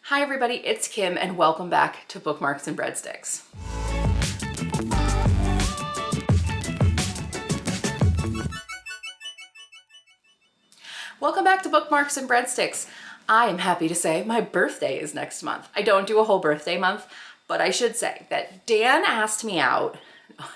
Hi everybody, it's Kim and welcome back to Bookmarks and Breadsticks. Welcome back to Bookmarks and Breadsticks. I am happy to say my birthday is next month. I don't do a whole birthday month, but I should say that Dan asked me out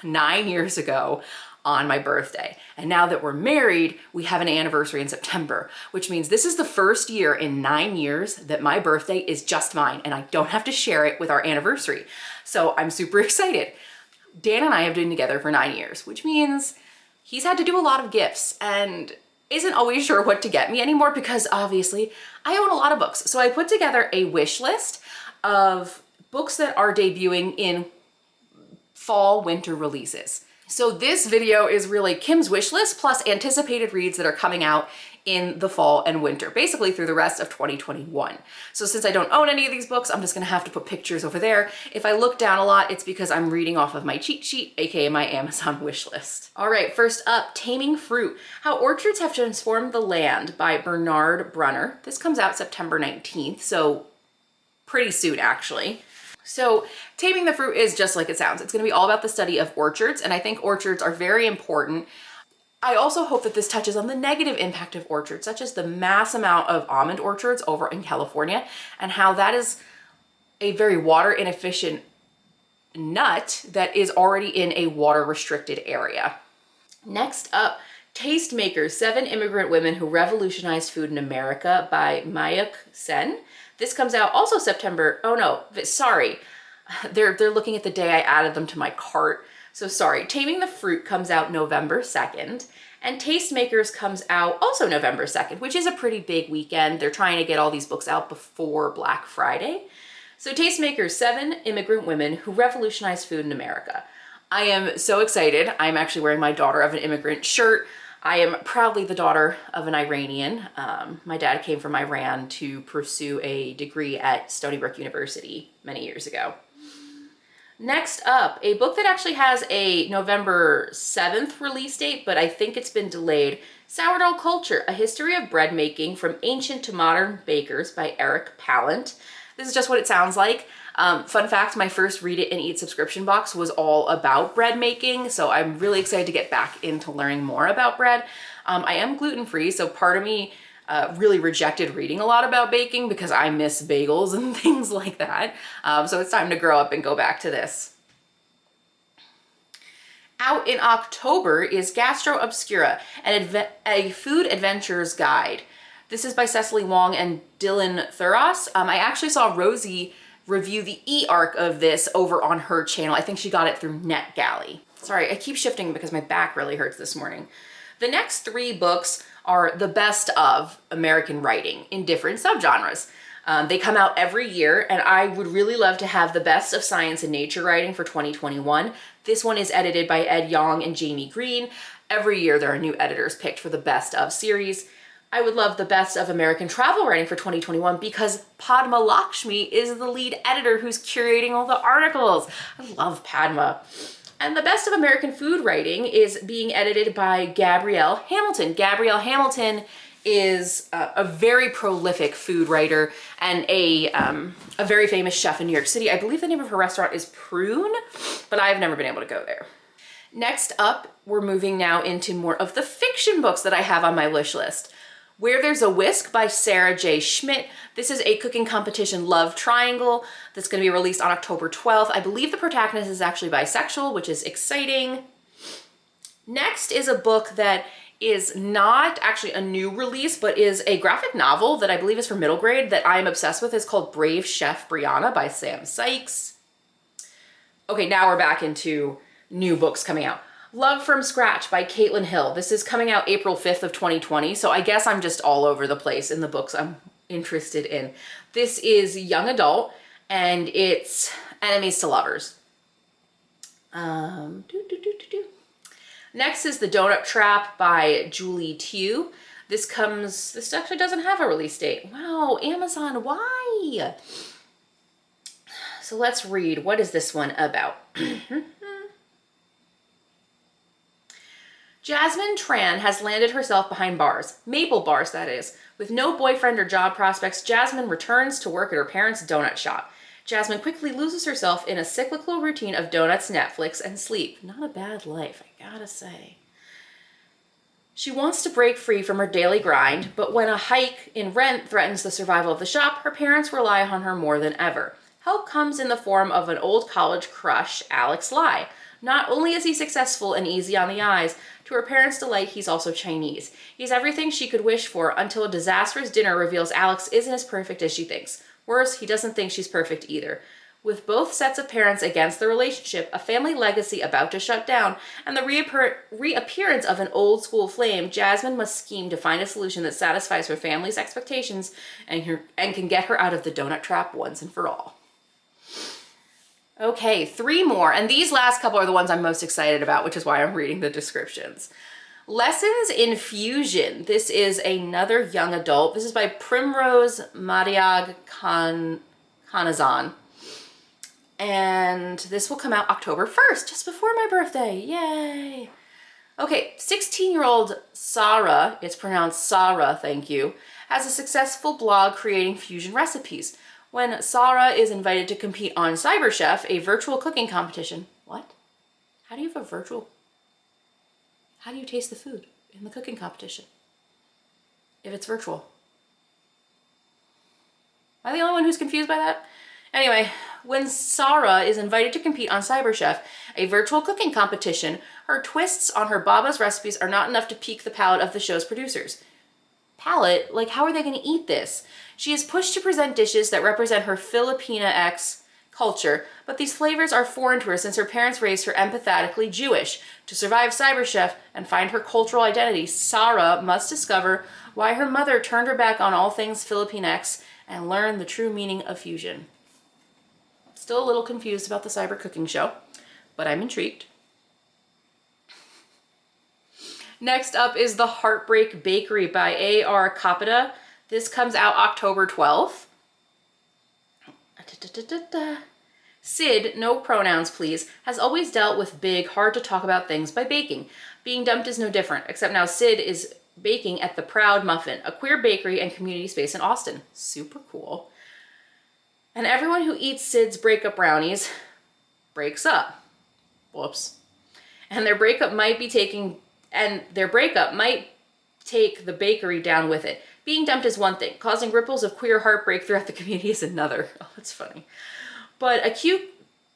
9 years ago on my birthday. And now that we're married, we have an anniversary in September, which means this is the first year in 9 years that my birthday is just mine and I don't have to share it with our anniversary. So I'm super excited. Dan and I have been together for 9 years, which means he's had to do a lot of gifts and isn't always sure what to get me anymore because obviously I own a lot of books. So I put together a wish list of books that are debuting in fall, winter releases. So this video is really Kim's wish list plus anticipated reads that are coming out in the fall and winter, basically through the rest of 2021. So since I don't own any of these books, I'm just gonna have to put pictures over there. If I look down a lot, it's because I'm reading off of my cheat sheet, aka my Amazon wish list. All right, first up, Taming Fruit, How Orchards Have Transformed the Land by Bernard Brunner. This comes out September 19th, so pretty soon actually. So Taming the Fruit is just like it sounds. It's going to be all about the study of orchards, and I think orchards are very important. I also hope that this touches on the negative impact of orchards, such as the mass amount of almond orchards over in California, and how that is a very water inefficient nut that is already in a water restricted area. Next up, Tastemakers, 7 Immigrant Women Who Revolutionized Food in America by Mayuk Sen. This comes out also September, oh no, sorry. They're looking at the day I added them to my cart. So sorry, Taming the Fruit comes out November 2nd and Tastemakers comes out also November 2nd, which is a pretty big weekend. They're trying to get all these books out before Black Friday. So Tastemakers, 7 Immigrant Women Who Revolutionized Food in America. I am so excited. I'm actually wearing my Daughter of an Immigrant shirt. I am proudly the daughter of an Iranian. My dad came from Iran to pursue a degree at Stony Brook University many years ago. Next up, a book that actually has a November 7th release date, but I think it's been delayed. Sourdough Culture, A History of Bread Making from Ancient to Modern Bakers by Eric Pallant. This is just what it sounds like. Fun fact, my first Read It and Eat subscription box was all about bread making, so I'm really excited to get back into learning more about bread. I am gluten-free, so part of me really rejected reading a lot about baking because I miss bagels and things like that. So it's time to grow up and go back to this. Out in October is Gastro Obscura, a food adventurer's guide. This is by Cecily Wong and Dylan Thuras. I actually saw Rosie review the e-arc of this over on her channel. I think she got it through NetGalley. Sorry, I keep shifting because my back really hurts this morning. The next 3 books are the best of American writing in different subgenres. They come out every year, and I would really love to have the best of science and nature writing for 2021. This one is edited by Ed Yong and Jamie Green. Every year there are new editors picked for the best of series. I would love the best of American travel writing for 2021 because Padma Lakshmi is the lead editor who's curating all the articles. I love Padma. And the best of American food writing is being edited by Gabrielle Hamilton. Gabrielle Hamilton is a very prolific food writer and a very famous chef in New York City. I believe the name of her restaurant is Prune, but I've never been able to go there. Next up, we're moving now into more of the fiction books that I have on my wish list. Where There's a Whisk by Sarah J. Schmidt. This is a cooking competition love triangle that's going to be released on October 12th. I believe the protagonist is actually bisexual, which is exciting. Next is a book that is not actually a new release, but is a graphic novel that I believe is for middle grade that I'm obsessed with. It's called Brave Chef Brianna by Sam Sykes. Okay, now we're back into new books coming out. Love from Scratch by Caitlin Hill. This is coming out April 5th of 2020, so I guess I'm just all over the place in the books I'm interested in. This is young adult, and it's enemies to lovers. Next is The Donut Trap by Julie Tew. This actually doesn't have a release date. Wow, Amazon, why? So let's read. What is this one about? Jasmine Tran has landed herself behind bars, maple bars that is. With no boyfriend or job prospects, Jasmine returns to work at her parents' donut shop. Jasmine quickly loses herself in a cyclical routine of donuts, Netflix, and sleep. Not a bad life, I gotta say. She wants to break free from her daily grind, but when a hike in rent threatens the survival of the shop, her parents rely on her more than ever. Help comes in the form of an old college crush, Alex Lai. Not only is he successful and easy on the eyes, to her parents' delight, he's also Chinese. He's everything she could wish for until a disastrous dinner reveals Alex isn't as perfect as she thinks. Worse, he doesn't think she's perfect either. With both sets of parents against the relationship, a family legacy about to shut down, and the reappearance of an old school flame, Jasmine must scheme to find a solution that satisfies her family's expectations and can get her out of the donut trap once and for all. Okay, 3 more, and these last couple are the ones I'm most excited about, which is why I'm reading the descriptions. Lessons in Fusion. This is another young adult. This is by Primrose Madiag Khanazan. And this will come out October 1st, just before my birthday. Yay! Okay, 16-year-old Sarah, it's pronounced Sarah, thank you, has a successful blog creating fusion recipes. When Sarah is invited to compete on CyberChef, a virtual cooking competition. What? How do you taste the food in the cooking competition if it's virtual? Am I the only one who's confused by that? Anyway, when Sarah is invited to compete on CyberChef, a virtual cooking competition, her twists on her Baba's recipes are not enough to pique the palate of the show's producers. Palate? Like, how are they going to eat this? She is pushed to present dishes that represent her Filipina-X culture, but these flavors are foreign to her since her parents raised her empathetically Jewish. To survive CyberChef and find her cultural identity, Sarah must discover why her mother turned her back on all things Filipina-X and learn the true meaning of fusion. Still a little confused about the cyber cooking show, but I'm intrigued. Next up is The Heartbreak Bakery by A.R. Capita. This comes out October 12th. Sid, no pronouns please, has always dealt with big, hard to talk about things by baking. Being dumped is no different, except now Sid is baking at the Proud Muffin, a queer bakery and community space in Austin. Super cool. And everyone who eats Sid's breakup brownies breaks up. Whoops. And their breakup might take the bakery down with it. Being dumped is one thing. Causing ripples of queer heartbreak throughout the community is another. Oh, that's funny. But a cute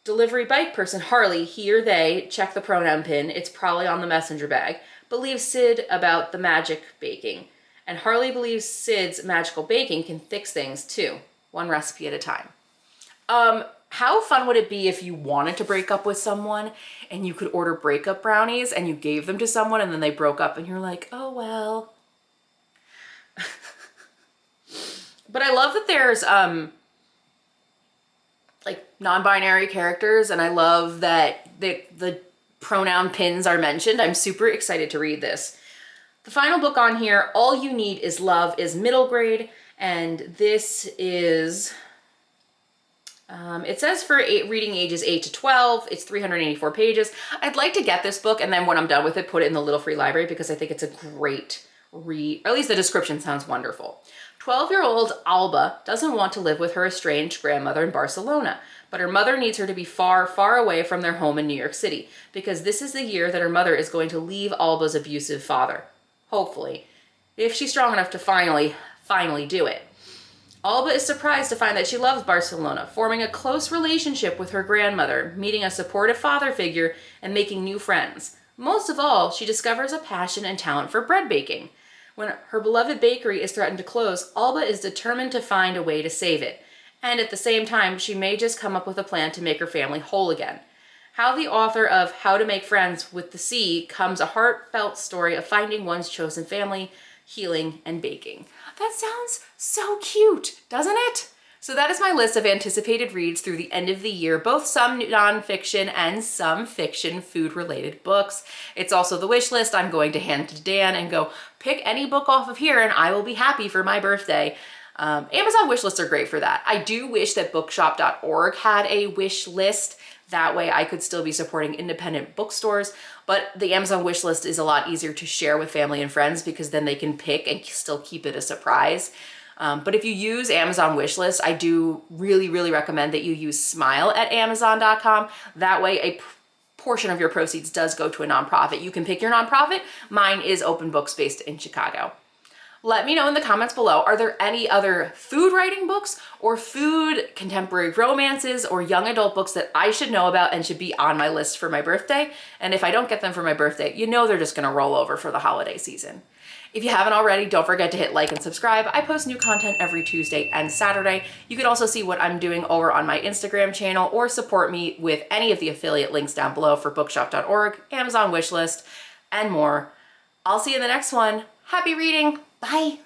delivery bike person, Harley, he or they, check the pronoun pin, it's probably on the messenger bag, believes Sid about the magic baking. And Harley believes Sid's magical baking can fix things too. One recipe at a time. How fun would it be if you wanted to break up with someone and you could order breakup brownies and you gave them to someone and then they broke up and you're like, oh well. But I love that there's like non-binary characters, and I love that the pronoun pins are mentioned. I'm super excited to read this. The final book on here, All You Need Is Love, is middle grade, and this is it says for reading ages 8 to 12. It's 384 pages. I'd like to get this book and then when I'm done with it, put it in the Little Free Library because I think it's a great read, or at least the description sounds wonderful. 12-year-old Alba doesn't want to live with her estranged grandmother in Barcelona, but her mother needs her to be far, far away from their home in New York City because this is the year that her mother is going to leave Alba's abusive father. Hopefully, if she's strong enough to finally do it. Alba is surprised to find that she loves Barcelona, forming a close relationship with her grandmother, meeting a supportive father figure, and making new friends. Most of all, she discovers a passion and talent for bread baking. When her beloved bakery is threatened to close, Alba is determined to find a way to save it. And at the same time, she may just come up with a plan to make her family whole again. How the author of How to Make Friends with the Sea comes a heartfelt story of finding one's chosen family, healing, and baking. That sounds so cute, doesn't it? So that is my list of anticipated reads through the end of the year, both some nonfiction and some fiction food-related books. It's also the wish list I'm going to hand to Dan and go, pick any book off of here and I will be happy for my birthday. Amazon wish lists are great for that. I do wish that bookshop.org had a wish list That way I could still be supporting independent bookstores, but the Amazon wish list is a lot easier to share with family and friends because then they can pick and still keep it a surprise. But if you use Amazon wishlist, I do really, really recommend that you use smile@amazon.com. That way a portion of your proceeds does go to a nonprofit. You can pick your nonprofit. Mine is Open Books based in Chicago. Let me know in the comments below, are there any other food writing books or food contemporary romances or young adult books that I should know about and should be on my list for my birthday? And if I don't get them for my birthday, you know they're just gonna roll over for the holiday season. If you haven't already, don't forget to hit like and subscribe. I post new content every Tuesday and Saturday. You can also see what I'm doing over on my Instagram channel or support me with any of the affiliate links down below for bookshop.org, Amazon wishlist, and more. I'll see you in the next one. Happy reading. Bye.